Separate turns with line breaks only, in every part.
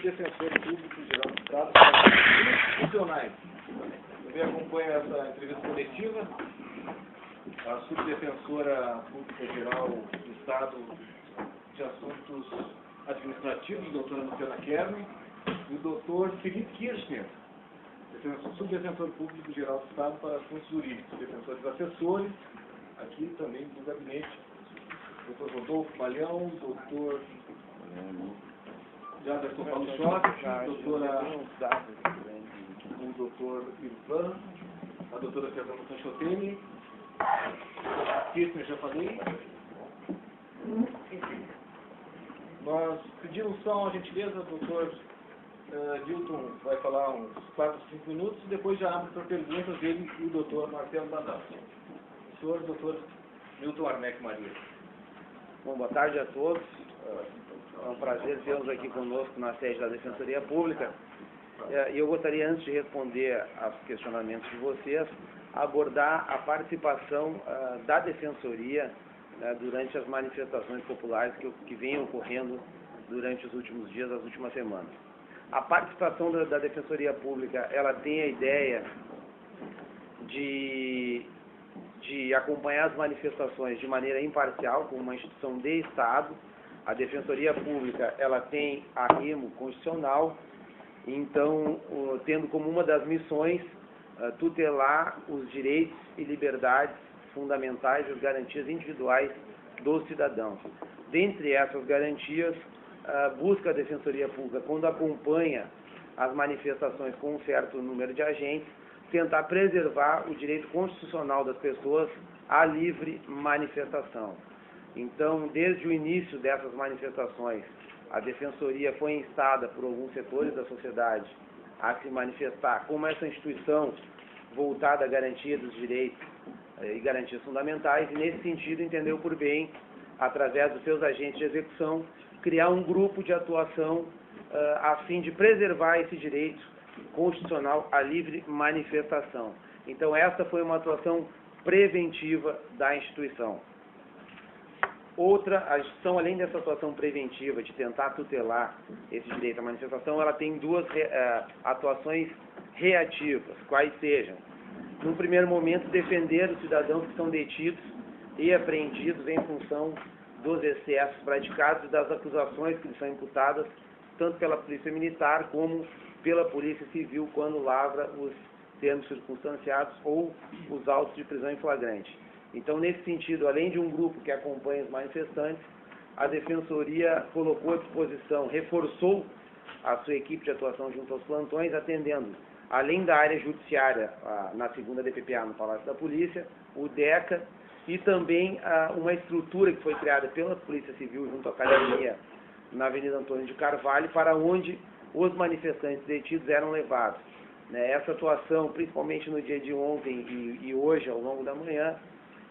defensor público geral do Estado para funcionários. Também acompanha essa entrevista coletiva a subdefensora pública geral do Estado de Assuntos Administrativos, doutora Luciana Kern, e o doutor Felipe Kirchner, subdefensor público geral do Estado para Assuntos Jurídicos, defensores assessores, aqui também do gabinete, doutor Rodolfo Malhão, doutor Jaderson Paulo Schott, o doutor Irvan, a doutora Fernanda Sanchotelli, Kirchner já falei. Nós pedimos só uma gentileza, o doutor Dilton vai falar uns 4, 5 minutos e depois já abre para perguntas dele e o doutor Marcelo Badal. Senhor, doutor Dilton Arnec Maria.
Bom, boa tarde a todos. É um prazer tê-los aqui conosco na sede da Defensoria Pública. E eu gostaria, antes de responder aos questionamentos de vocês, abordar a participação da Defensoria durante as manifestações populares que vêm ocorrendo durante os últimos dias, as últimas semanas. A participação da Defensoria Pública, ela tem a ideia de acompanhar as manifestações de maneira imparcial, como uma instituição de Estado. A Defensoria Pública, ela tem arrimo constitucional, então, tendo como uma das missões tutelar os direitos e liberdades fundamentais e as garantias individuais dos cidadãos. Dentre essas garantias, busca a Defensoria Pública, quando acompanha as manifestações com um certo número de agentes, tentar preservar o direito constitucional das pessoas à livre manifestação. Então, desde o início dessas manifestações, a Defensoria foi instada por alguns setores da sociedade a se manifestar como essa instituição voltada à garantia dos direitos e garantias fundamentais, e nesse sentido entendeu por bem, através dos seus agentes de execução, criar um grupo de atuação a fim de preservar esse direito constitucional à livre manifestação. Então, essa foi uma atuação preventiva da instituição. A instituição, além dessa atuação preventiva de tentar tutelar esse direito à manifestação, ela tem duas atuações reativas, quais sejam, no primeiro momento, defender os cidadãos que são detidos e apreendidos em função dos excessos praticados e das acusações que lhes são imputadas, tanto pela Polícia Militar como pela Polícia Civil, quando lavra os termos circunstanciados ou os autos de prisão em flagrante. Então, nesse sentido, além de um grupo que acompanha os manifestantes, a Defensoria colocou à disposição, reforçou a sua equipe de atuação junto aos plantões, atendendo, além da área judiciária, na segunda DPPA, no Palácio da Polícia, o DECA, e também uma estrutura que foi criada pela Polícia Civil junto à Academia, na Avenida Antônio de Carvalho, para onde os manifestantes detidos eram levados. Essa atuação, principalmente no dia de ontem e hoje, ao longo da manhã,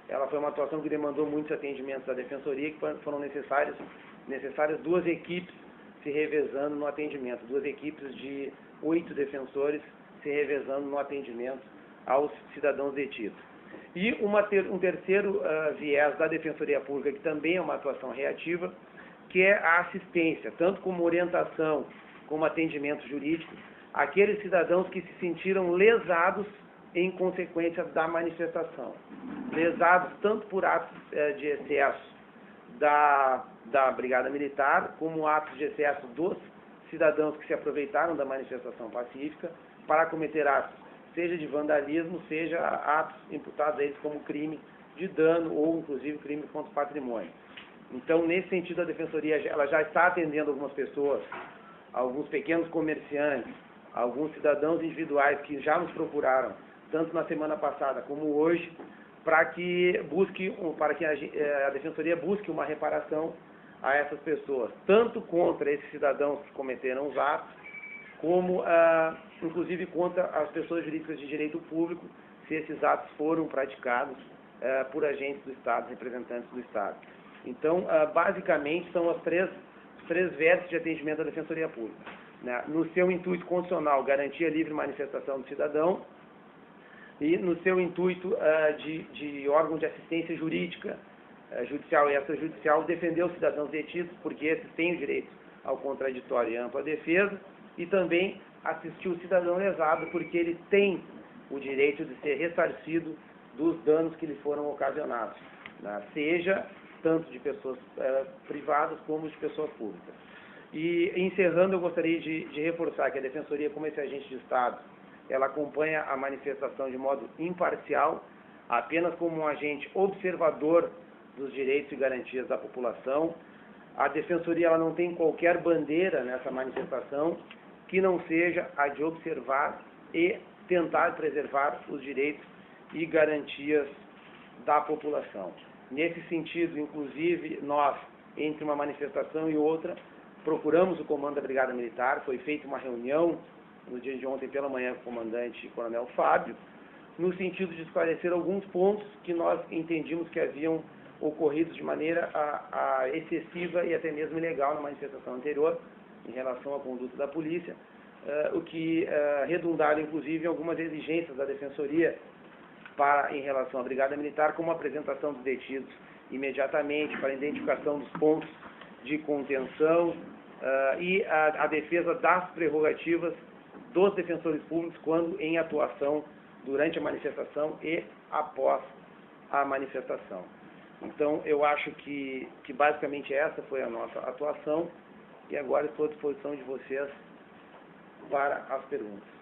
ela foi uma atuação que demandou muitos atendimentos da Defensoria, que foram necessárias 2 equipes se revezando no atendimento, 2 equipes de 8 defensores se revezando no atendimento aos cidadãos detidos. E um terceiro viés da Defensoria Pública, que também é uma atuação reativa, que é a assistência, tanto como orientação, como atendimento jurídico, àqueles cidadãos que se sentiram lesados em consequência da manifestação. Lesados tanto por atos de excesso da Brigada Militar, como atos de excesso dos cidadãos que se aproveitaram da manifestação pacífica para cometer atos, seja de vandalismo, seja atos imputados a eles como crime de dano ou, inclusive, crime contra o patrimônio. Então, nesse sentido, a Defensoria ela já está atendendo algumas pessoas, alguns pequenos comerciantes, alguns cidadãos individuais que já nos procuraram, tanto na semana passada como hoje, para que a Defensoria busque uma reparação a essas pessoas, tanto contra esses cidadãos que cometeram os atos, como, inclusive, contra as pessoas jurídicas de direito público, se esses atos foram praticados por agentes do Estado, representantes do Estado. Então, basicamente, são os três vértices de atendimento da Defensoria Pública. No seu intuito constitucional, garantir a livre manifestação do cidadão, e no seu intuito de órgão de assistência jurídica, judicial e extrajudicial, defender os cidadãos detidos, porque esses têm o direito ao contraditório e ampla defesa, e também assistir o cidadão lesado, porque ele tem o direito de ser ressarcido dos danos que lhe foram ocasionados, né? Seja tanto de pessoas privadas como de pessoas públicas. E, encerrando, eu gostaria de reforçar que a Defensoria, como esse agente de Estado, ela acompanha a manifestação de modo imparcial, apenas como um agente observador dos direitos e garantias da população. A Defensoria ela não tem qualquer bandeira nessa manifestação que não seja a de observar e tentar preservar os direitos e garantias da população. Nesse sentido, inclusive, nós, entre uma manifestação e outra, procuramos o comando da Brigada Militar, foi feita uma reunião no dia de ontem pela manhã com o comandante Coronel Fábio, no sentido de esclarecer alguns pontos que nós entendimos que haviam ocorrido de maneira excessiva e até mesmo ilegal na manifestação anterior, em relação à conduta da polícia, o que redundaram, inclusive, em algumas exigências da Defensoria em relação à Brigada Militar, como a apresentação dos detidos imediatamente, para a identificação dos pontos de contenção e a defesa das prerrogativas dos defensores públicos quando em atuação durante a manifestação e após a manifestação. Então, eu acho que basicamente essa foi a nossa atuação e agora estou à disposição de vocês para as perguntas.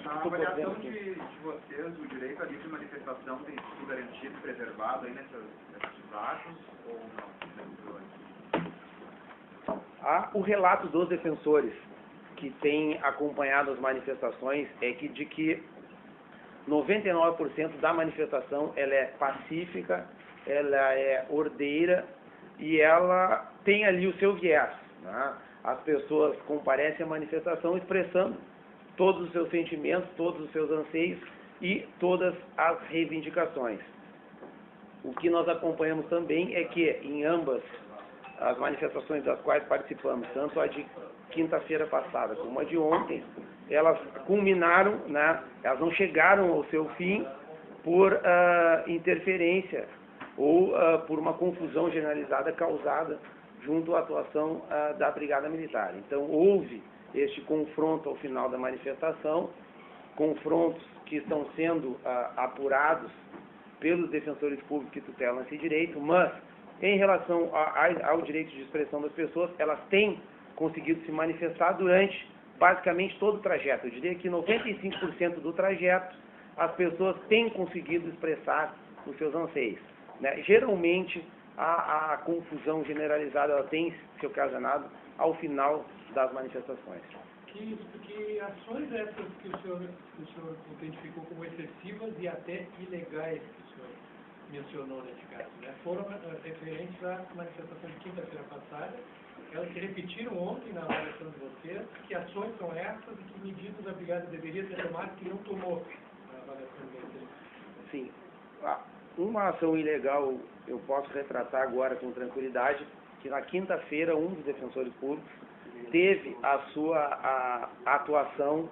Na avaliação de vocês, o direito à livre manifestação tem sido garantido e preservado aí nesses atos ou não?
O relato dos defensores que têm acompanhado as manifestações é de que 99% da manifestação ela é pacífica, ela é ordeira e ela tem ali o seu viés, né? As pessoas comparecem à manifestação expressando todos os seus sentimentos, todos os seus anseios e todas as reivindicações. O que nós acompanhamos também é que em ambas as manifestações das quais participamos, tanto a de quinta-feira passada como a de ontem, elas culminaram, né, elas não chegaram ao seu fim por interferência ou por uma confusão generalizada causada junto à atuação da Brigada Militar. Então, houve este confronto ao final da manifestação, confrontos que estão sendo apurados pelos defensores públicos que tutelam esse direito, mas, em relação ao direito de expressão das pessoas, elas têm conseguido se manifestar durante, basicamente, todo o trajeto. Eu diria que 95% do trajeto, as pessoas têm conseguido expressar os seus anseios, né? Geralmente, a confusão generalizada ela tem se ocasionado ao final das manifestações.
Que ações essas que o senhor identificou como excessivas e até ilegais que o senhor mencionou nesse caso, né? Foram referentes à manifestação de quinta-feira passada, elas se repetiram ontem na avaliação de vocês. Que ações são essas e que medidas a Brigada deveria ter tomado que não tomou na avaliação de vocês?
Sim. Uma ação ilegal eu posso retratar agora com tranquilidade, que na quinta-feira um dos defensores públicos teve a sua atuação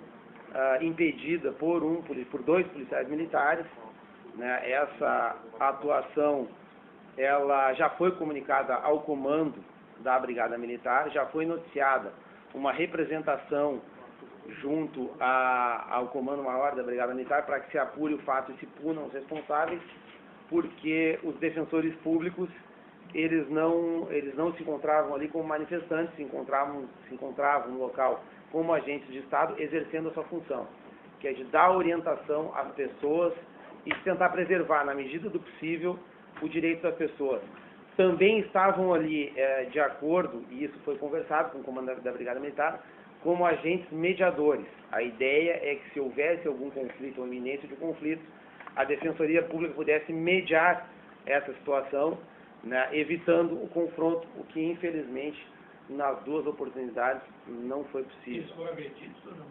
impedida por dois policiais militares, né? Essa atuação ela já foi comunicada ao comando da Brigada Militar, já foi noticiada uma representação junto ao Comando Maior da Brigada Militar para que se apure o fato e se punam os responsáveis, porque os defensores públicos eles não se encontravam ali como manifestantes, se encontravam no local como agentes de Estado, exercendo a sua função, que é de dar orientação às pessoas e de tentar preservar, na medida do possível, o direito das pessoas. Também estavam ali, de acordo, e isso foi conversado com o comando da Brigada Militar, como agentes mediadores. A ideia é que se houvesse algum conflito ou iminência de conflito, a Defensoria Pública pudesse mediar essa situação, né, evitando o confronto, o que infelizmente nas duas oportunidades não foi possível.
Eles foram agredidos ou não?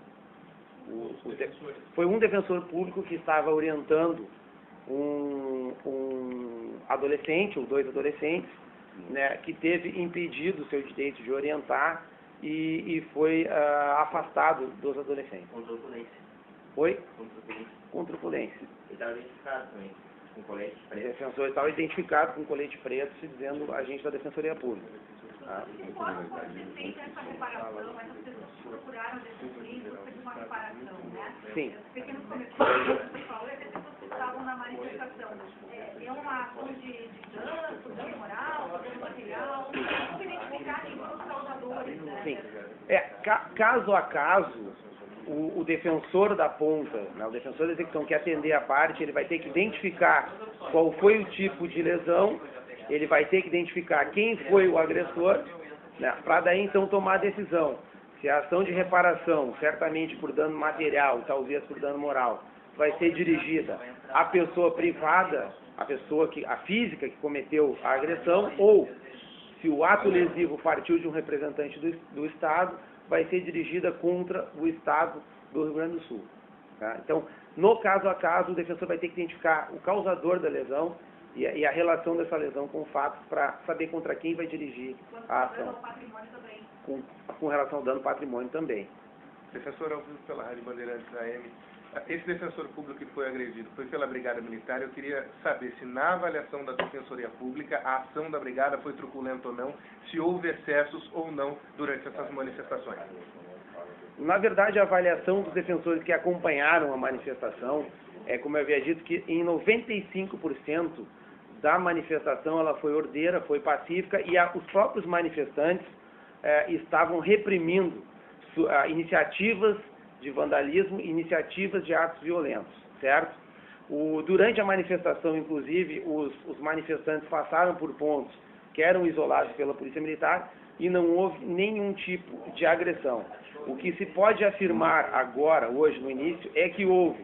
Foi um defensor público que estava orientando um adolescente, ou dois adolescentes, né, que teve impedido o seu direito de orientar e foi afastado dos adolescentes.
Contra a polícia.
Foi?
Contra a polícia.
Contra a polícia.
Ele estava identificado também.
Com colete
O defensor estava identificado com colete preto, se dizendo agente da Defensoria Pública. Tá?
Você fez essa reparação, essas pessoas que procuraram desses livros, fez uma reparação, né?
Sim.
Os pequenos comerciantes, o pessoal, e as pessoas que estavam na manifestação. É uma ação de dano moral, dano material, como identificar quem são os causadores, né?
Sim. Caso a caso, o defensor da ponta, né, o defensor da execução que atender a parte, ele vai ter que identificar qual foi o tipo de lesão, ele vai ter que identificar quem foi o agressor, né, para daí então tomar a decisão. Se a ação de reparação, certamente por dano material, talvez por dano moral, vai ser dirigida à pessoa privada, a física que cometeu a agressão, ou se o ato lesivo partiu de um representante do Estado, vai ser dirigida contra o Estado do Rio Grande do Sul. Tá? Então, no caso a caso, o defensor vai ter que identificar o causador da lesão e a relação dessa lesão com fatos para saber contra quem vai dirigir a ação. Com relação ao dano ao patrimônio também.
Defensor, ao vivo pela Rádio Bandeirantes AM. Esse defensor público que foi agredido foi pela Brigada Militar. Eu queria saber se na avaliação da Defensoria Pública a ação da Brigada foi truculenta ou não, se houve excessos ou não durante essas manifestações.
Na verdade, a avaliação dos defensores que acompanharam a manifestação é, como eu havia dito, que em 95% da manifestação ela foi ordeira, foi pacífica e os próprios manifestantes estavam reprimindo iniciativas de vandalismo, iniciativas de atos violentos, certo? Durante a manifestação, inclusive, os manifestantes passaram por pontos que eram isolados pela Polícia Militar e não houve nenhum tipo de agressão. O que se pode afirmar agora, hoje, no início, é que houve,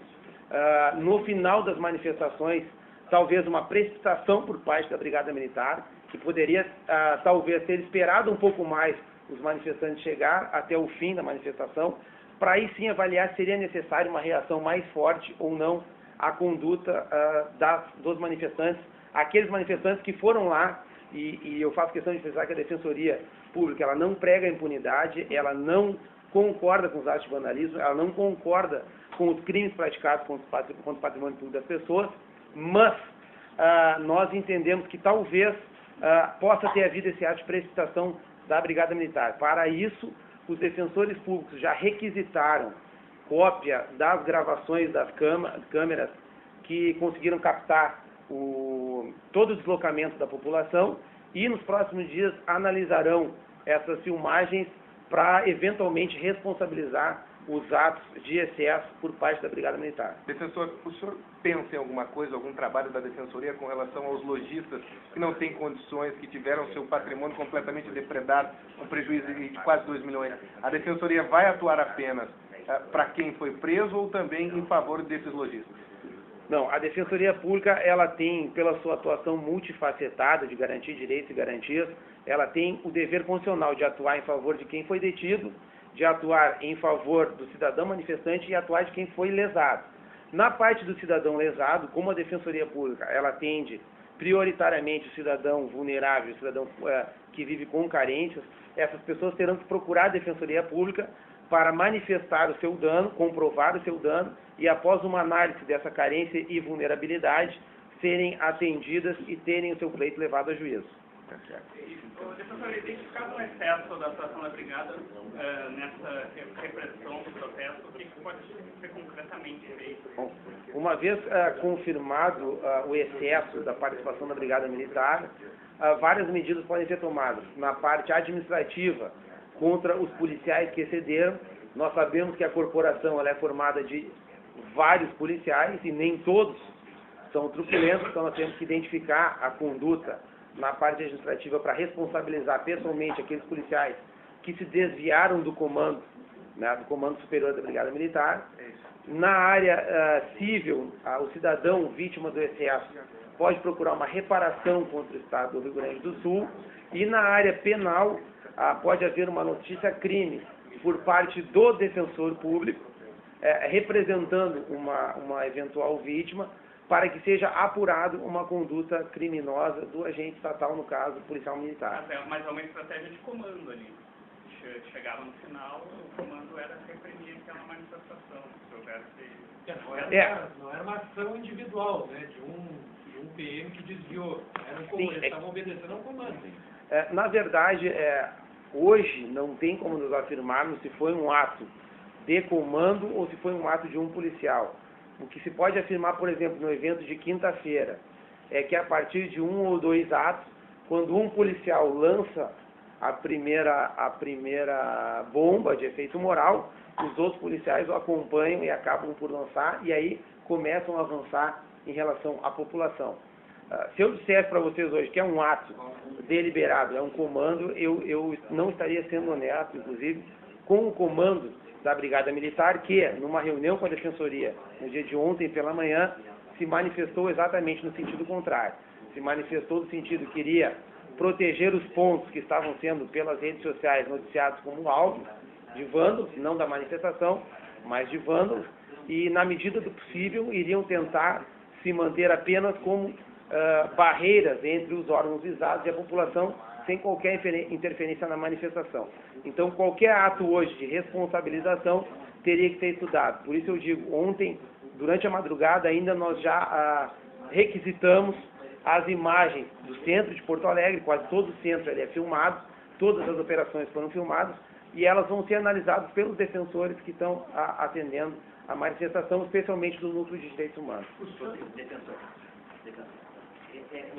no final das manifestações, talvez uma precipitação por parte da Brigada Militar, que poderia, talvez, ter esperado um pouco mais os manifestantes chegar até o fim da manifestação, para aí sim avaliar se seria necessário uma reação mais forte ou não à conduta dos manifestantes, aqueles manifestantes que foram lá, e eu faço questão de frisar que a Defensoria Pública ela não prega a impunidade, ela não concorda com os atos de vandalismo, ela não concorda com os crimes praticados contra o patrimônio público das pessoas, mas nós entendemos que talvez possa ter havido esse ato de precipitação da Brigada Militar. Para isso, os defensores públicos já requisitaram cópia das gravações das câmeras que conseguiram captar todo o deslocamento da população e nos próximos dias analisarão essas filmagens para eventualmente responsabilizar os atos de excesso por parte da Brigada Militar.
Defensor, o senhor pensa em alguma coisa, algum trabalho da Defensoria com relação aos lojistas que não têm condições, que tiveram seu patrimônio completamente depredado, um prejuízo de quase 2 milhões? A Defensoria vai atuar apenas para quem foi preso ou também em favor desses lojistas?
Não, a Defensoria Pública, ela tem, pela sua atuação multifacetada de garantir direitos e garantias, ela tem o dever constitucional de atuar em favor de quem foi detido, de atuar em favor do cidadão manifestante e atuar de quem foi lesado. Na parte do cidadão lesado, como a Defensoria Pública, ela atende prioritariamente o cidadão vulnerável, o cidadão que vive com carências, essas pessoas terão que procurar a Defensoria Pública para manifestar o seu dano, comprovar o seu dano e, após uma análise dessa carência e vulnerabilidade, serem atendidas e terem o seu pleito levado a juízo.
Defensor, identificado um excesso da atuação da Brigada nessa repressão do protesto, o que pode ser concretamente feito?
Bom, uma vez confirmado o excesso da participação da Brigada Militar, várias medidas podem ser tomadas. Na parte administrativa, contra os policiais que excederam, nós sabemos que a corporação ela é formada de vários policiais e nem todos são truculentos, então nós temos que identificar a conduta na parte administrativa para responsabilizar pessoalmente aqueles policiais que se desviaram do comando, né, do comando superior da Brigada Militar. Na área civil, o cidadão vítima do excesso pode procurar uma reparação contra o Estado do Rio Grande do Sul e na área penal pode haver uma notícia-crime por parte do defensor público representando uma eventual vítima para que seja apurado uma conduta criminosa do agente estatal, no caso, policial militar.
Mas é uma estratégia de comando ali. chegava no final, o comando era reprimir aquela manifestação, se houvesse...
Não era uma ação individual, né, de um PM que desviou. Era um comando, eles estavam obedecendo ao comando.
Na verdade, hoje não tem como nos afirmarmos se foi um ato de comando ou se foi um ato de um policial. O que se pode afirmar, por exemplo, no evento de quinta-feira, é que a partir de 1 ou 2 atos, quando um policial lança a primeira bomba de efeito moral, os outros policiais o acompanham e acabam por lançar, e aí começam a avançar em relação à população. Se eu dissesse para vocês hoje que é um ato deliberado, é um comando, eu não estaria sendo honesto, inclusive, com o comando da Brigada Militar, que, numa reunião com a Defensoria, no dia de ontem pela manhã, se manifestou exatamente no sentido contrário. Se manifestou no sentido que queria proteger os pontos que estavam sendo, pelas redes sociais, noticiados como alvo de vândalos, não da manifestação, mas de vândalos, e, na medida do possível, iriam tentar se manter apenas como barreiras entre os órgãos visados e a população, sem qualquer interferência na manifestação. Então, qualquer ato hoje de responsabilização teria que ser estudado. Por isso eu digo, ontem, durante a madrugada, ainda nós já requisitamos as imagens do centro de Porto Alegre, quase todo o centro ele é filmado, todas as operações foram filmadas, e elas vão ser analisadas pelos defensores que estão atendendo a manifestação, especialmente do Núcleo de Direitos Humanos.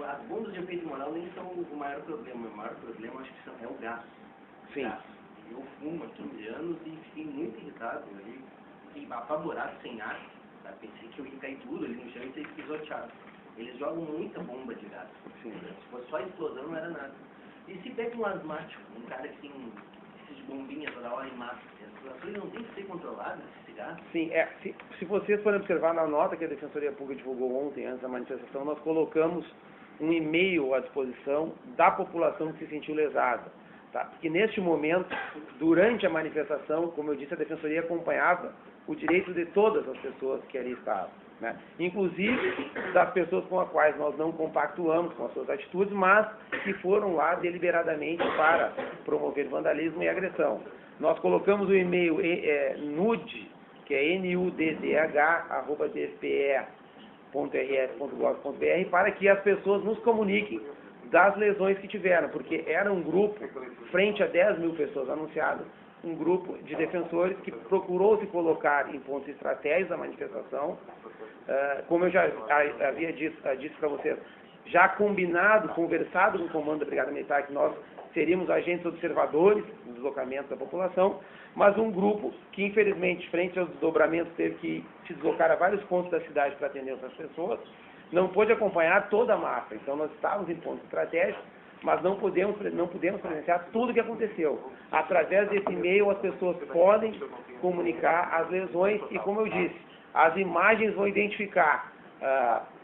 As bombas de efeito moral nem são o maior problema. O maior problema, acho que é o gás.
Sim.
Eu fumo há 15 anos e fiquei muito irritado ali, fiquei apavorado, sem ar. Tá? Pensei que eu ia cair tudo ali no chão e ser pisoteado. Eles jogam muita bomba de gás.
Sim.
Se fosse só explosão, não era nada. E se pega um asmático, um cara que tem esses bombinhas toda hora em massa, as coisas não tem que ser controladas, esse gás?
Sim, se vocês forem observar na nota que a Defensoria Pública divulgou ontem, antes da manifestação, nós colocamos um e-mail à disposição da população que se sentiu lesada. Tá? Porque neste momento, durante a manifestação, como eu disse, a Defensoria acompanhava o direito de todas as pessoas que ali estavam, né? Inclusive das pessoas com as quais nós não compactuamos com as suas atitudes, mas que foram lá deliberadamente para promover vandalismo e agressão. Nós colocamos o e-mail nudd, que é nuddh@dfe.rs.gov.br, para que as pessoas nos comuniquem das lesões que tiveram, porque era um grupo, frente a 10 mil pessoas anunciadas, um grupo de defensores que procurou se colocar em pontos estratégicos da manifestação, como eu já havia dito para vocês, já combinado, conversado com o comando da Brigada Militar, que nós seríamos agentes observadores do deslocamento da população, mas um grupo que, infelizmente, frente aos desdobramentos, teve que se deslocar a vários pontos da cidade para atender essas pessoas, não pôde acompanhar toda a massa. Então, nós estávamos em pontos estratégicos, mas não pudemos presenciar tudo o que aconteceu. Através desse e-mail, as pessoas podem comunicar as lesões e, como eu disse, as imagens vão identificar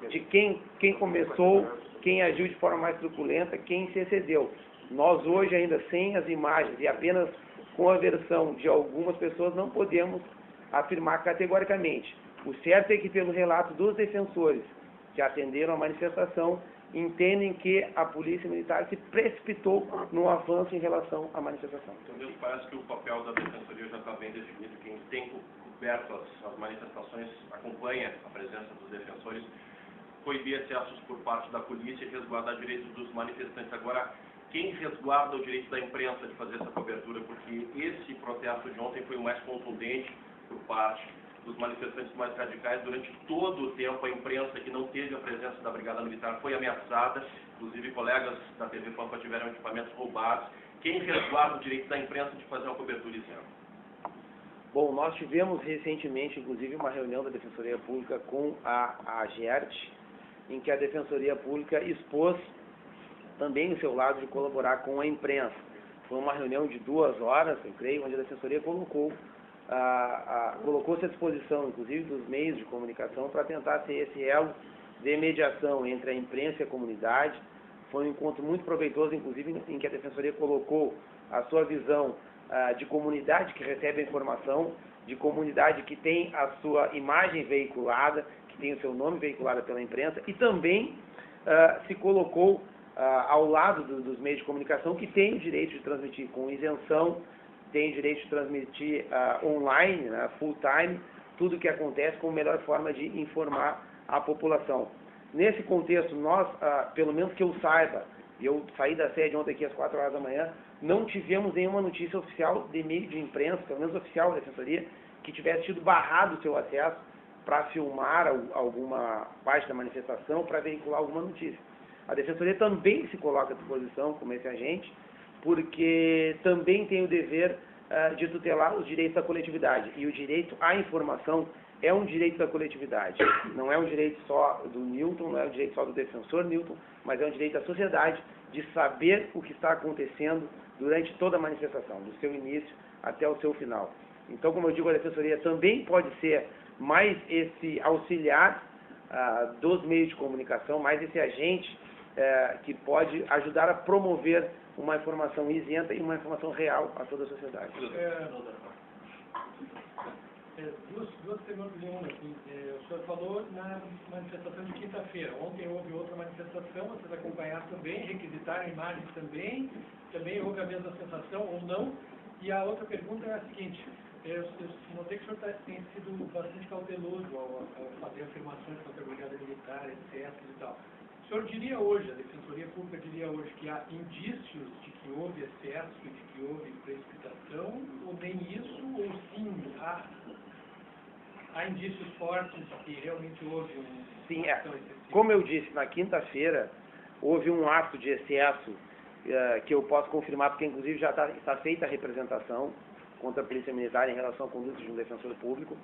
de quem começou, quem agiu de forma mais truculenta, quem se excedeu. Nós hoje, ainda sem as imagens e apenas com a versão de algumas pessoas, não podemos afirmar categoricamente. O certo é que, pelo relato dos defensores que atenderam a manifestação, entendem que a Polícia Militar se precipitou no avanço em relação à manifestação.
Então, mesmo parece que o papel da Defensoria já está bem definido. Quem tem coberto as manifestações acompanha a presença dos defensores, proibir acessos por parte da polícia e resguardar direitos dos manifestantes. Agora, quem resguarda o direito da imprensa de fazer essa cobertura? Porque esse protesto de ontem foi o mais contundente por parte dos manifestantes mais radicais. Durante todo o tempo, a imprensa que não teve a presença da Brigada Militar foi ameaçada, inclusive colegas da TV Pampa tiveram equipamentos roubados. Quem resguarda o direito da imprensa de fazer uma cobertura esse ano?
Bom, nós tivemos recentemente, inclusive, uma reunião da Defensoria Pública com a GERT, em que a Defensoria Pública expôs também o seu lado de colaborar com a imprensa. Foi uma reunião de 2 horas, eu creio, onde a Defensoria colocou-se à disposição, inclusive, dos meios de comunicação para tentar ser esse elo de mediação entre a imprensa e a comunidade. Foi um encontro muito proveitoso, inclusive, em que a Defensoria colocou a sua visão de comunidade que recebe a informação, de comunidade que tem a sua imagem veiculada, que tem o seu nome veiculado pela imprensa, e também se colocou ao lado dos meios de comunicação que têm o direito de transmitir com isenção tem o direito de transmitir online, né, full time, tudo o que acontece como melhor forma de informar a população. Nesse contexto, nós, pelo menos que eu saiba, eu saí da sede ontem aqui às 4 horas da manhã, não tivemos nenhuma notícia oficial de meio de imprensa, pelo menos oficial da Defensoria, que tivesse tido barrado o seu acesso para filmar alguma parte da manifestação, para veicular alguma notícia. A Defensoria também se coloca à disposição como esse agente, porque também tem o dever de tutelar os direitos da coletividade. E o direito à informação é um direito da coletividade. Não é um direito só do Newton, não é um direito só do defensor Newton, mas é um direito da sociedade de saber o que está acontecendo durante toda a manifestação, do seu início até o seu final. Então, como eu digo, a Defensoria também pode ser mais esse auxiliar dos meios de comunicação, mais esse agente que pode ajudar a promover uma informação isenta e uma informação real a toda a sociedade.
Duas perguntas em uma aqui. O senhor falou na manifestação de quinta-feira. Ontem houve outra manifestação, vocês acompanharam também, requisitaram imagens também houve a mesma sensação ou não? E a outra pergunta é a seguinte, eu notei que o senhor tem sido bastante cauteloso ao fazer afirmações contra a Brigada Militar, etc. e tal. O senhor diria hoje, a Defensoria Pública diria hoje que há indícios de que houve excesso e de que houve precipitação, ou nem isso, ou sim, há indícios fortes de que realmente houve
Sim, como eu disse, na quinta-feira houve um ato de excesso que eu posso confirmar, porque inclusive já está feita a representação contra a Polícia Militar em relação à conduta de um defensor público.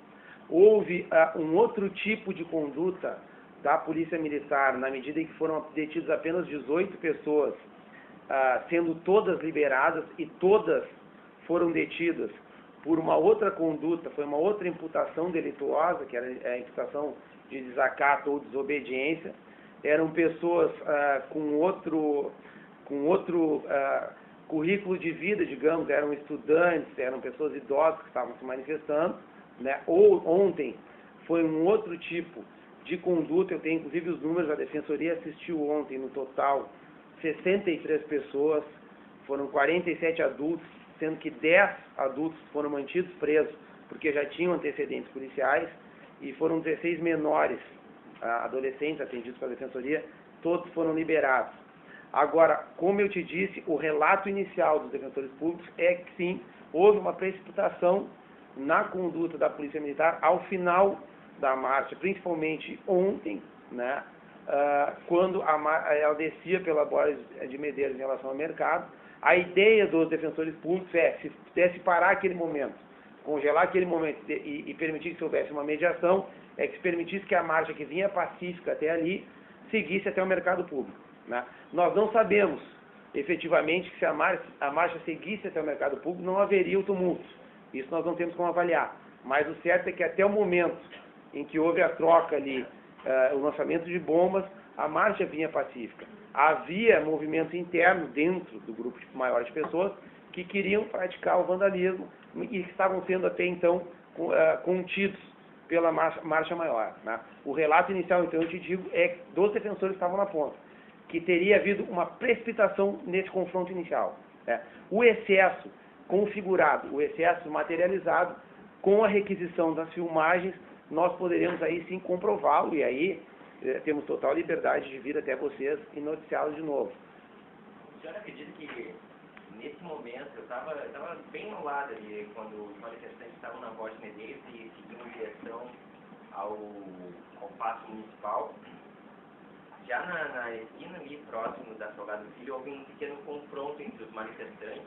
Houve um outro tipo de conduta da Polícia Militar, na medida em que foram detidas apenas 18 pessoas, sendo todas liberadas e todas foram detidas por uma outra conduta, foi uma outra imputação delituosa, que era a imputação de desacato ou desobediência. Eram pessoas com outro currículo de vida, digamos, eram estudantes, eram pessoas idosas que estavam se manifestando, né? Ou ontem foi um outro tipo de conduta, eu tenho inclusive os números, a Defensoria assistiu ontem no total 63 pessoas, foram 47 adultos, sendo que 10 adultos foram mantidos presos porque já tinham antecedentes policiais e foram 16 menores, adolescentes atendidos pela Defensoria, todos foram liberados. Agora, como eu te disse, o relato inicial dos defensores públicos é que sim, houve uma precipitação na conduta da Polícia Militar ao final da marcha, principalmente ontem, né, quando ela descia pela Borges de Medeiros em relação ao mercado. A ideia dos defensores públicos se pudesse parar aquele momento, congelar aquele momento e permitir que houvesse uma mediação, que se permitisse que a marcha que vinha pacífica até ali seguisse até o mercado público, né? Nós não sabemos efetivamente que se a marcha seguisse até o mercado público não haveria o tumulto. Isso nós não temos como avaliar. Mas o certo é que até o momento em que houve a troca ali, o lançamento de bombas, a marcha vinha pacífica. Havia movimento interno dentro do grupo maior de pessoas que queriam praticar o vandalismo e que estavam sendo até então contidos pela marcha maior, né? O relato inicial, então, eu te digo, é que dos defensores que estavam na ponta, que teria havido uma precipitação nesse confronto inicial, né? O excesso configurado, o excesso materializado, com a requisição das filmagens, nós poderemos aí sim comprová-lo, e aí temos total liberdade de vir até vocês e noticiá-los de novo.
O senhor acredita que, nesse momento, eu estava bem ao lado ali, quando os manifestantes estavam na Borges de Medeiros e seguiam em direção ao Paço Municipal? Já na esquina ali, próximo da Salgado Filho, houve um pequeno confronto entre os manifestantes.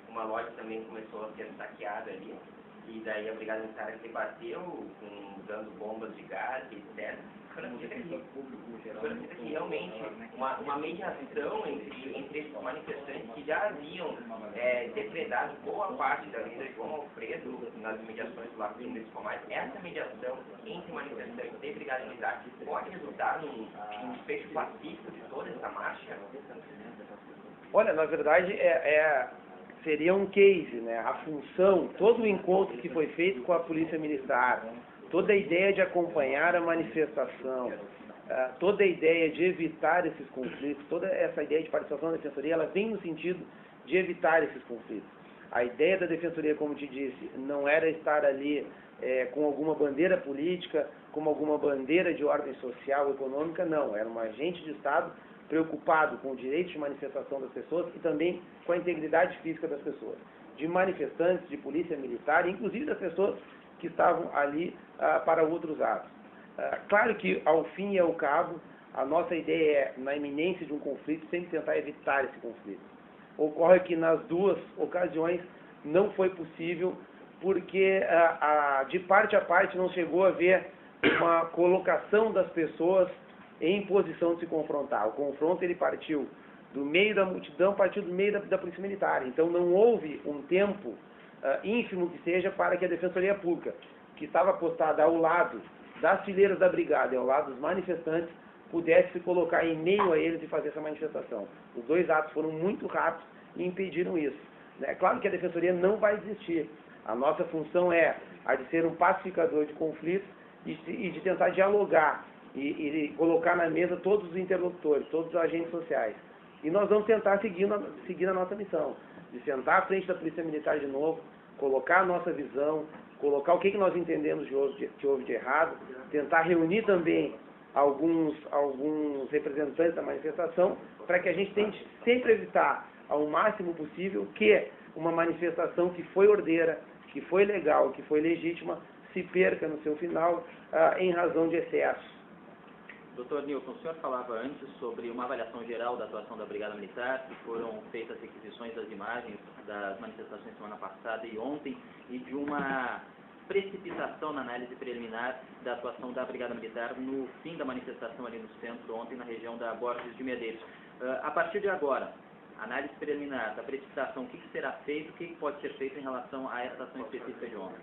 Uma loja também começou a ser saqueada ali. E daí a Brigada Militar rebateu, usando bombas de gás, etc. Acredita que realmente uma mediação entre esses manifestantes que já haviam depredado boa parte da vida de João Alfredo nas mediações do Largo dos Pomais, essa mediação entre manifestantes e Brigada Militar pode resultar num desfecho pacífico de toda essa marcha?
Olha, na verdade, seria um case, né? A função, todo o encontro que foi feito com a Polícia Militar, toda a ideia de acompanhar a manifestação, toda a ideia de evitar esses conflitos, toda essa ideia de participação da Defensoria, ela vem no sentido de evitar esses conflitos. A ideia da Defensoria, como te disse, não era estar ali com alguma bandeira política, com alguma bandeira de ordem social, econômica, não. Era um agente de Estado preocupado com o direito de manifestação das pessoas e também com a integridade física das pessoas, de manifestantes, de polícia militar, inclusive das pessoas que estavam ali para outros atos. Claro que, ao fim e ao cabo, a nossa ideia é, na iminência de um conflito, sempre tentar evitar esse conflito. Ocorre que nas duas ocasiões não foi possível, porque de parte a parte não chegou a haver uma colocação das pessoas em posição de se confrontar. O confronto ele partiu do meio da multidão, partiu do meio da Polícia Militar. Então não houve um tempo ínfimo que seja para que a Defensoria Pública, que estava postada ao lado das fileiras da Brigada e ao lado dos manifestantes, pudesse se colocar em meio a eles e fazer essa manifestação. Os dois atos foram muito rápidos e impediram isso. É claro que a Defensoria não vai desistir. A nossa função é a de ser um pacificador de conflitos e de tentar dialogar e colocar na mesa todos os interlocutores, todos os agentes sociais. E nós vamos tentar seguir a nossa missão, de sentar à frente da Polícia Militar de novo, colocar a nossa visão, colocar o que nós entendemos que houve de errado, tentar reunir também alguns representantes da manifestação, para que a gente tente sempre evitar ao máximo possível que uma manifestação que foi ordeira, que foi legal, que foi legítima, se perca no seu final em razão de excessos.
Doutor Nilson, o senhor falava antes sobre uma avaliação geral da atuação da Brigada Militar, que foram feitas requisições das imagens das manifestações semana passada e ontem, e de uma precipitação na análise preliminar da atuação da Brigada Militar no fim da manifestação ali no centro, ontem na região da Borges de Medeiros. A partir de agora, análise preliminar da precipitação, o que será feito, o que pode ser feito em relação a essa ação específica de ontem?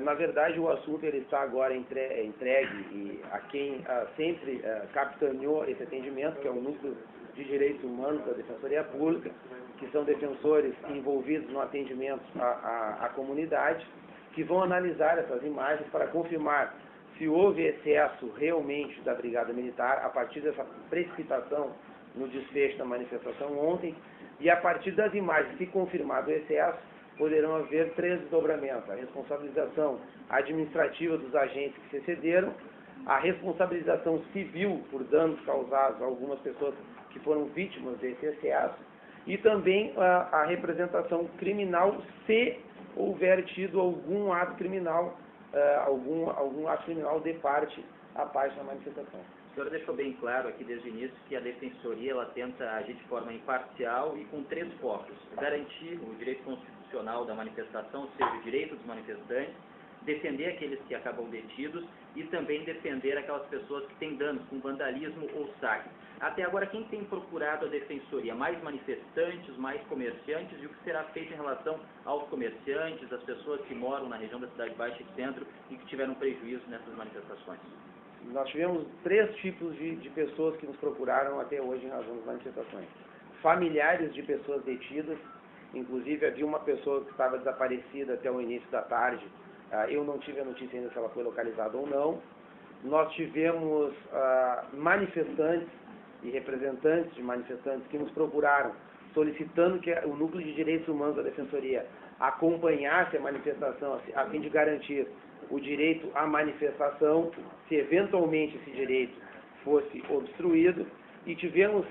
Na verdade, o assunto ele está agora entregue a quem sempre capitaneou esse atendimento, que é o Núcleo de Direitos Humanos da Defensoria Pública, que são defensores envolvidos no atendimento à comunidade, que vão analisar essas imagens para confirmar se houve excesso realmente da Brigada Militar a partir dessa precipitação no desfecho da manifestação ontem, e a partir das imagens, se confirmado o excesso, poderão haver 3 desdobramentos: a responsabilização administrativa dos agentes que se excederam, a responsabilização civil por danos causados a algumas pessoas que foram vítimas desse excesso, e também a representação criminal se houver tido algum ato criminal, algum ato criminal de parte a parte da manifestação.
O senhor deixou bem claro aqui desde o início que a Defensoria ela tenta agir de forma imparcial e com 3 focos: garantir o direito constitucional da manifestação, ou seja, o direito dos manifestantes, defender aqueles que acabam detidos e também defender aquelas pessoas que têm danos com vandalismo ou saque. Até agora, quem tem procurado a Defensoria? Mais manifestantes, mais comerciantes? E o que será feito em relação aos comerciantes, as pessoas que moram na região da Cidade Baixa e Centro e que tiveram prejuízo nessas manifestações?
Nós tivemos 3 tipos de pessoas que nos procuraram até hoje em razão das manifestações. Familiares de pessoas detidas, inclusive havia uma pessoa que estava desaparecida até o início da tarde. Eu não tive a notícia ainda se ela foi localizada ou não. Nós tivemos manifestantes e representantes de manifestantes que nos procuraram solicitando que o Núcleo de Direitos Humanos da Defensoria acompanhasse a manifestação a fim de garantir o direito à manifestação, se eventualmente esse direito fosse obstruído. E tivemos,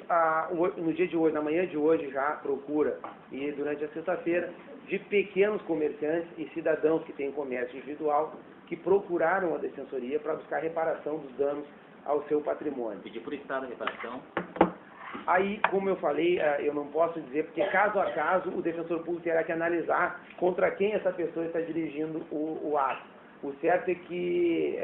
no dia de hoje, na manhã de hoje já, procura, e durante a sexta-feira, de pequenos comerciantes e cidadãos que têm comércio individual, que procuraram a Defensoria para buscar reparação dos danos ao seu patrimônio.
Pedir por estado a reparação?
Aí, como eu falei, eu não posso dizer, porque caso a caso o defensor público terá que analisar contra quem essa pessoa está dirigindo o ato. O certo é que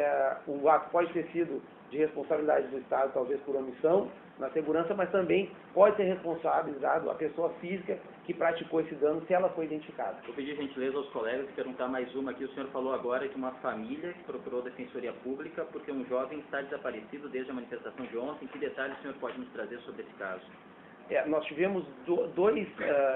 o ato pode ter sido de responsabilidade do Estado, talvez por omissão na segurança, mas também pode ser responsabilizado a pessoa física que praticou esse dano, se ela foi identificada.
Vou pedir gentileza aos colegas e perguntar mais uma aqui. O senhor falou agora de uma família que procurou a Defensoria Pública porque um jovem está desaparecido desde a manifestação de ontem. Que detalhes o senhor pode nos trazer sobre esse caso?
Nós tivemos 2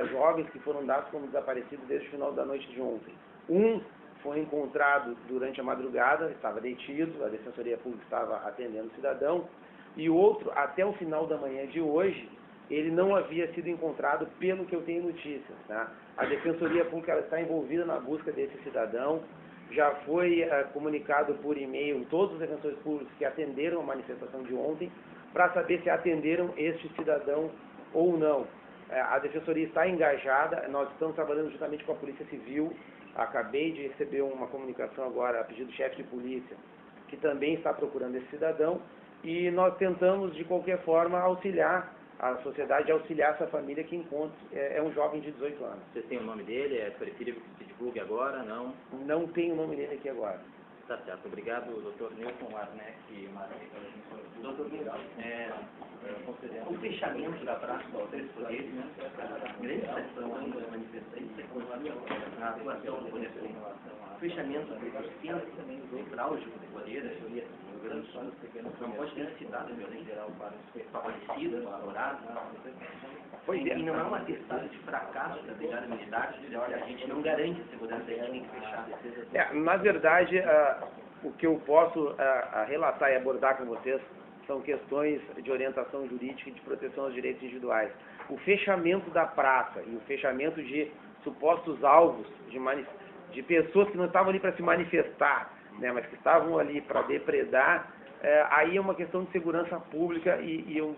jovens que foram dados como desaparecidos desde o final da noite de ontem. Um foi encontrado durante a madrugada, estava detido, a Defensoria Pública estava atendendo o cidadão, e o outro, até o final da manhã de hoje, ele não havia sido encontrado, pelo que eu tenho notícias, né? A Defensoria Pública ela está envolvida na busca desse cidadão, já foi comunicado por e-mail em todos os defensores públicos que atenderam a manifestação de ontem, para saber se atenderam este cidadão ou não. A Defensoria está engajada, nós estamos trabalhando juntamente com a Polícia Civil, acabei de receber uma comunicação agora a pedido do chefe de polícia, que também está procurando esse cidadão, e nós tentamos de qualquer forma auxiliar a sociedade, auxiliar essa família que encontra, é um jovem de 18 anos.
Você tem o nome dele? É preferível que se divulgue agora? Não?
Não tem o nome dele aqui agora.
Tá certo. Obrigado, Dr. Nilson Arnec. Doutor Nilson,
O fechamento da Praça dos Três Poderes, a grande pressão dos manifestantes é com relação à atuação do poder público. O fechamento do centro nevrálgico do poder, no Rio Grande do Sul, não pode ter cidade geral favorecido, valorado, e não é um atestado de fracasso da Brigada Militar de dizer, olha, a gente não garante a segurança, a gente tem que fechar.
Na verdade, o que eu posso relatar e abordar com vocês são questões de orientação jurídica e de proteção aos direitos individuais. O fechamento da praça e o fechamento de supostos alvos de pessoas que não estavam ali para se manifestar, né, mas que estavam ali para depredar, aí é uma questão de segurança pública e eu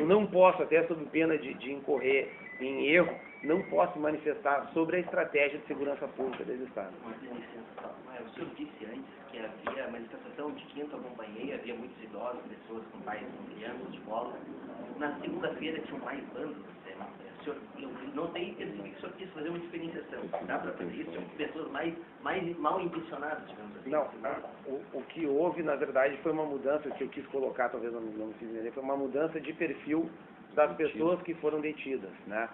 não posso, até sob pena de incorrer em erro, não posso manifestar sobre a estratégia de segurança pública desse Estado.
O senhor disse antes que havia manifestação de quinta, eu acompanhei, havia muitos idosos, pessoas com pais, com crianças de bola. Na segunda-feira tinham mais bandos. Eu notei que o senhor quis fazer uma diferenciação. Dá para fazer isso? São pessoas mais mal intencionadas, digamos assim.
Não, o que houve, na verdade, foi uma mudança, que eu quis colocar, talvez não fiz entender, foi uma mudança de perfil das pessoas que foram detidas, né?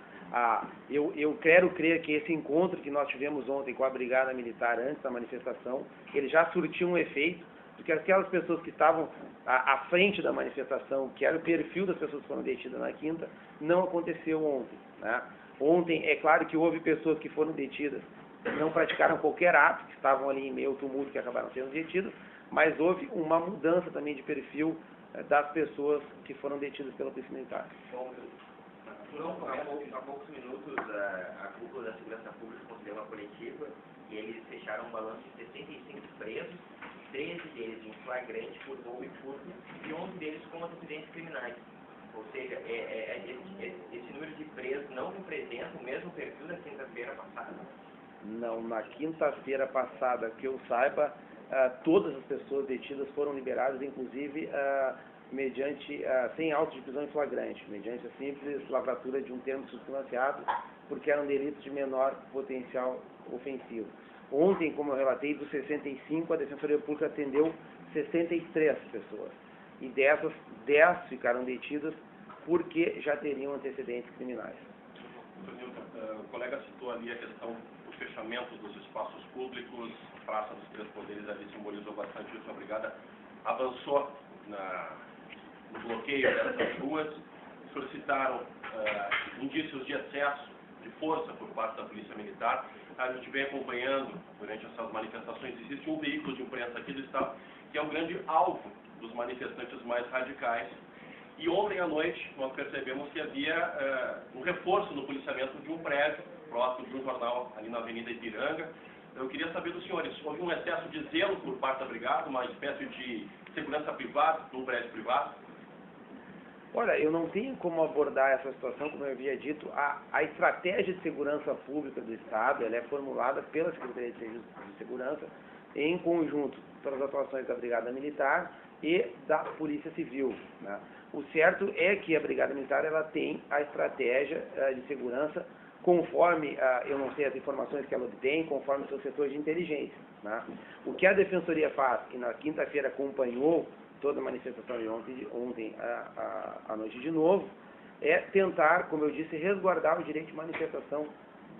Eu quero crer que esse encontro que nós tivemos ontem com a Brigada Militar antes da manifestação, ele já surtiu um efeito, porque aquelas pessoas que estavam à frente da manifestação, que era o perfil das pessoas que foram detidas na quinta, não aconteceu ontem, né? Ontem, é claro que houve pessoas que foram detidas, não praticaram qualquer ato, que estavam ali em meio ao tumulto que acabaram sendo detidas, mas houve uma mudança também de perfil das pessoas que foram detidas pela Polícia Militar.
Há poucos minutos, a cúpula da Segurança Pública concedeu uma coletiva e eles fecharam um balanço de 65 presos, 13 deles em flagrante por roubo e furto e 11 deles com antecedentes criminais. Ou seja, esse número de presos não representa o mesmo perfil da quinta-feira passada?
Não, na quinta-feira passada, que eu saiba, todas as pessoas detidas foram liberadas, inclusive sem auto de prisão em flagrante, mediante a simples lavratura de um termo substanciado, porque eram delitos de menor potencial ofensivo. Ontem, como eu relatei, dos 65, a Defensoria Pública atendeu 63 pessoas. E dessas, 10 ficaram detidas porque já teriam antecedentes criminais.
O colega citou ali a questão do fechamento dos espaços públicos, a Praça dos Três Poderes ali simbolizou bastante isso. A Brigada avançou no bloqueio dessas ruas, solicitaram indícios de excesso de força por parte da Polícia Militar. A gente vem acompanhando durante essas manifestações, existe um veículo de imprensa aqui do Estado que é o grande alvo dos manifestantes mais radicais. E ontem à noite nós percebemos que havia um reforço no policiamento de um prédio próximo de um jornal ali na Avenida Ipiranga. Eu queria saber dos senhores, houve um excesso de zelo por parte da Brigada, uma espécie de segurança privada, num prédio privado?
Olha, eu não tenho como abordar essa situação, como eu havia dito. A estratégia de segurança pública do Estado, ela é formulada pela Secretaria de Segurança, em conjunto pelas atuações da Brigada Militar e da Polícia Civil, né? O certo é que a Brigada Militar ela tem a estratégia de segurança conforme, eu não sei as informações que ela obtém, conforme o seu setor de inteligência, né? O que a Defensoria faz, que na quinta-feira acompanhou toda a manifestação de ontem à noite de novo, é tentar, como eu disse, resguardar o direito de manifestação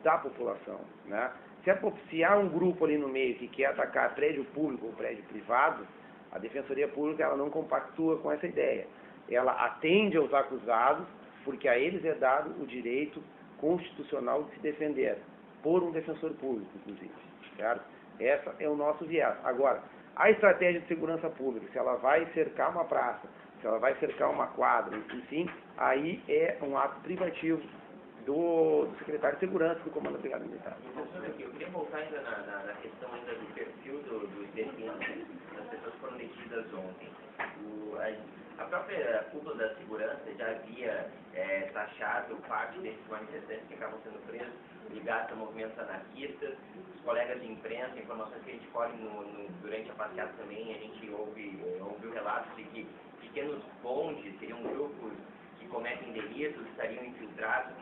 da população, né? Se há um grupo ali no meio que quer atacar prédio público ou prédio privado, a Defensoria Pública ela não compactua com essa ideia. Ela atende aos acusados, porque a eles é dado o direito constitucional de se defender, por um defensor público, inclusive, certo? Essa é o nosso viés. Agora, a estratégia de segurança pública, se ela vai cercar uma praça, se ela vai cercar uma quadra, enfim, aí é um ato privativo do secretário de Segurança do Comando da Brigada Militar.
Eu queria voltar ainda na questão ainda do perfil dos detentes, das pessoas que foram detidas ontem. A própria cúpula da segurança já havia taxado parte desses manifestantes que acabam sendo presos ligados a movimentos anarquistas. Os colegas de imprensa, informações que a gente colhe durante a passeata também, a gente ouviu relatos de que pequenos bondes seriam grupos que cometem delitos, estariam infiltrados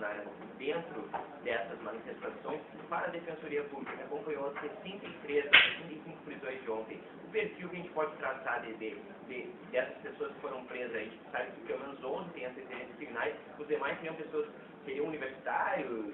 dentro dessas manifestações. Para a Defensoria Pública, que acompanhou 65 prisões de ontem, o perfil que a gente pode traçar dessas pessoas que foram presas, a gente sabe que pelo menos 11 têm antecedentes criminais, os demais seriam universitários,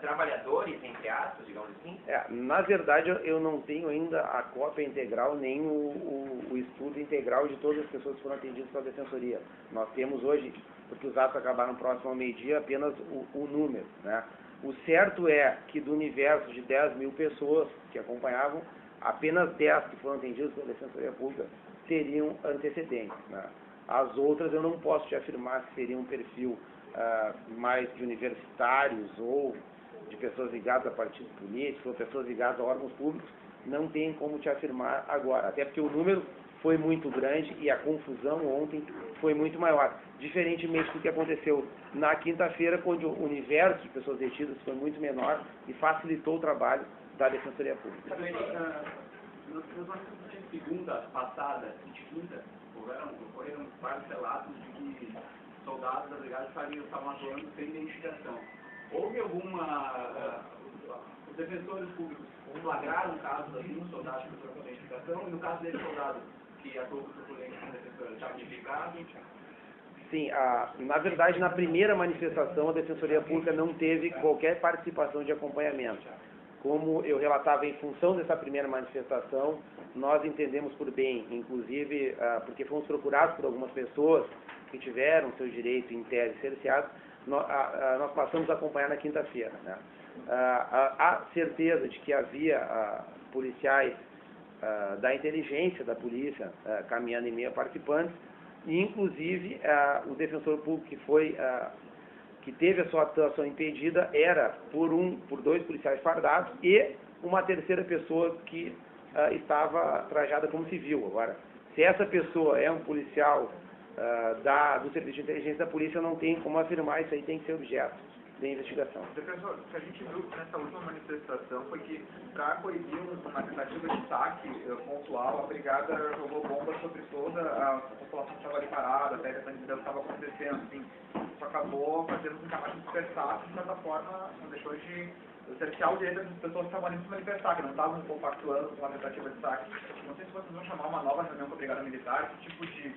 trabalhadores, entre aspas, digamos assim?
Na verdade, eu não tenho ainda a cópia integral, nem o estudo integral de todas as pessoas que foram atendidas pela Defensoria. Nós temos hoje, porque os atos acabaram próximo ao meio-dia, apenas o número, né? O certo é que do universo de 10 mil pessoas que acompanhavam, apenas 10 que foram atendidas pela Defensoria Pública teriam antecedentes, né? As outras eu não posso te afirmar se seria um perfil mais de universitários ou de pessoas ligadas a partidos políticos ou pessoas ligadas a órgãos públicos, não tem como te afirmar agora, até porque o número foi muito grande e a confusão ontem foi muito maior, diferentemente do que aconteceu na quinta-feira, quando o universo de pessoas detidas foi muito menor e facilitou o trabalho da Defensoria Pública.
Nas manifestações de segunda passada e de quinta, ocorreram vários relatos de que soldados da brigada estavam atuando sem identificação. Houve os defensores públicos flagraram casos assim, os soldados que foram com identificação, e no caso desse soldado que atuou com truculência como defensor, estava identificado?
Sim, na verdade, na primeira manifestação, a Defensoria Pública não teve qualquer participação de acompanhamento. Como eu relatava, em função dessa primeira manifestação, nós entendemos por bem, inclusive porque fomos procurados por algumas pessoas que tiveram seu direito em tese cerceado, nós passamos a acompanhar na quinta-feira, né? Há certeza de que havia policiais da inteligência da polícia caminhando em meio a participantes, e inclusive o defensor público que teve a sua atuação impedida era por 2 policiais fardados e uma terceira pessoa que estava trajada como civil. Agora, se essa pessoa é um policial do Serviço de Inteligência da Polícia, não tem como afirmar, isso aí tem que ser objeto de investigação.
Defensor, o que a gente viu nessa última manifestação foi que, para coibir uma tentativa de saque pontual, a brigada jogou bombas sobre toda a população que estava ali parada, até que a manifestação estava acontecendo, assim. Isso acabou fazendo com que a máquina dispersasse, de certa forma, não deixou de cercear o direito das pessoas que estavam ali se manifestar, que não estavam compactuando com a tentativa de saque. Não sei se vocês vão chamar uma nova reunião com a brigada militar, que tipo de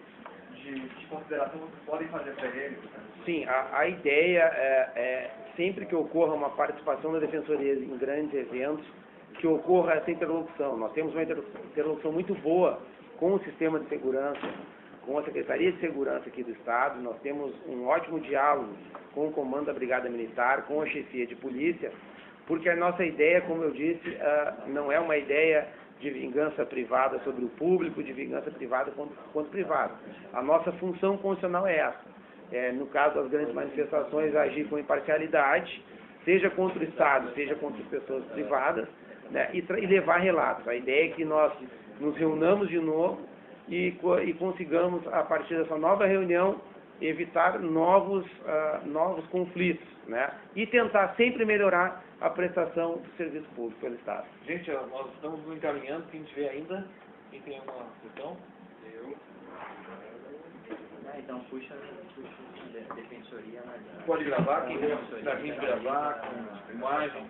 consideração vocês podem fazer para eles?
Sim, a ideia é sempre que ocorra uma participação da Defensoria em grandes eventos, que ocorra essa interlocução. Nós temos uma interlocução muito boa com o sistema de segurança, com a Secretaria de Segurança aqui do Estado, nós temos um ótimo diálogo com o comando da Brigada Militar, com a chefia de polícia, porque a nossa ideia, como eu disse, não é uma ideia de vingança privada sobre o público, de vingança privada contra o privado. A nossa função constitucional é essa. No caso das grandes manifestações, agir com imparcialidade, seja contra o Estado, seja contra as pessoas privadas, né, e levar relatos. A ideia é que nós nos reunamos de novo e consigamos, a partir dessa nova reunião, evitar novos conflitos, né, e tentar sempre melhorar a prestação do serviço público pelo Estado.
Gente, nós estamos nos encaminhando, quem tiver ainda, quem tem alguma questão?
Então puxa a defensoria.
Pode gravar, quem tem gravar, com imagem.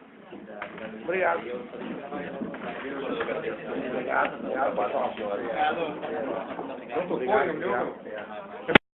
Obrigado.
Obrigado. Obrigado.